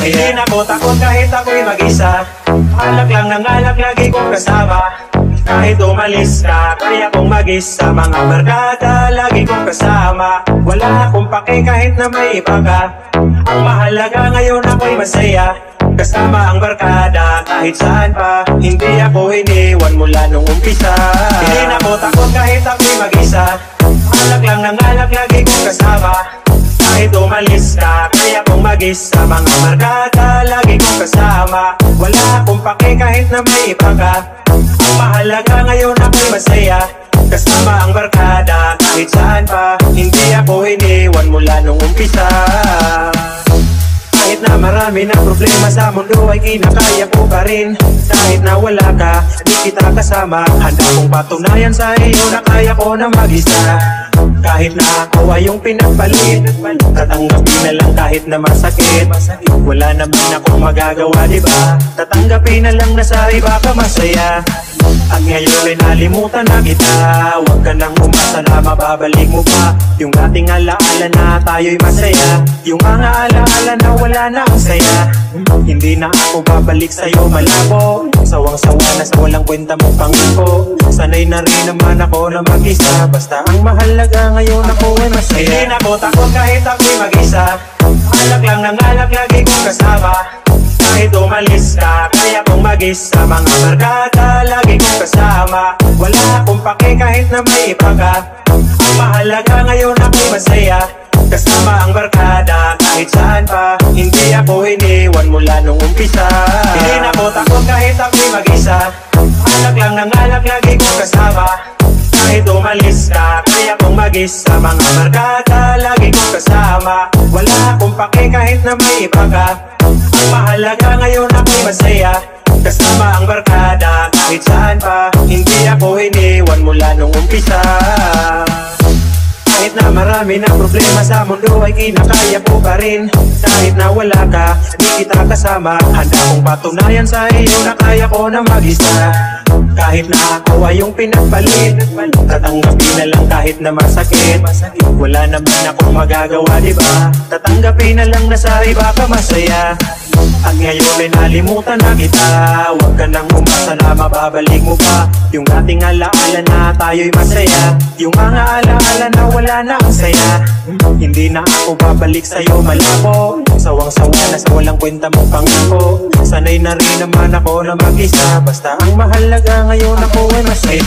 masaya. Hindi na ko takot kahit ako'y mag-isa. Alak lang ng alak, lagi kong kasama. Kahit umalis ka, kaya kong mag-isa. Mga barkada, lagi kong kasama. Wala akong pake kahit na may iba ka. Ang mahalaga ngayon ako'y masaya. Kasama ang barkada kahit saan pa. Hindi ako iniwan mula nung umpisa. Hindi na ko takot kahit ako'y mag-isa. Alak lang ng alak, lagi kong kasama. Kahit umalis ka, kaya kong mag-isa. Mga barkada, lagi kong kasama. Wala akong pake kahit na may iba ka. Ang mahalaga ngayon ako'y masaya. Kasama ang barkada kahit saan pa. Hindi ako iniwan mula nung umpisa. Kahit na marami na problema sa mundo ay kinakaya ko pa rin. Kahit na wala ka, di kita kasama. Handa kong patunayan sa iyo na kaya ko na mag-isa. Kahit na ako ay yung pinagpalit, tatanggapin na lang kahit na masakit. Wala naman akong magagawa, diba? Tatanggapin na lang na sa iba ka masaya. At ngayon ay nalimutan na kita. Huwag ka nang umasa na mababalik mo pa yung dating alaala na tayo'y masaya. Yung mga alaala na wala na ang saya. Hindi na ako babalik sa'yo malabo. Sawang-sawa na sa walang kwenta mong pangako. Sanay na rin naman ako na mag-isa. Basta ang mahalaga ngayon ako ay masaya. Hindi na ko takot kahit ako'y mag-isa. Alak lang ng alak, lagi kong kasama. Kahit umalis ka, kaya kong mag-isa. Mga barkada, lagi kong kasama. Wala akong pake kahit na may iba ka. Ang mahalaga ngayon ako'y masaya. Kasama ang barkada kahit saan pa. Hindi ako iniwan mula nung umpisa. Hindi na ko takot kahit ako'y mag-isa. Alak lang ng alak, lagi kong kasama. Kahit umalis ka, kaya kong mag-isa. Mga barkada, lagi kong kasama. Wala akong pake kahit na may iba ka. Ang mahalaga ngayon ako'y masaya. Kasama ang barkada kahit saan pa. Hindi ako iniwan mula nung umpisa. Kahit na marami na problema sa mundo ay kinakaya ko pa rin. Kahit na wala ka, di kita kasama. Handa kong patunayan sa iyo na kaya ko na mag-isa. Kahit na ako ay yung pinagpalit, tatanggapin na lang kahit na masakit. Wala naman akong magagawa, diba? Tatanggapin na lang na sa iba ka masaya. At ngayon ay nalimutan na kita. Huwag ka nang umasa na mababalik mo pa yung dating alaala na tayo'y masaya. Yung mga alaala na wala na ang saya. Hindi na ako babalik sa'yo malabo. Sawang-sawa na sa walang kwenta mong pangako. Sanay na rin naman ako na mag-isa. Basta ang mahalaga ngayon ako ay masaya.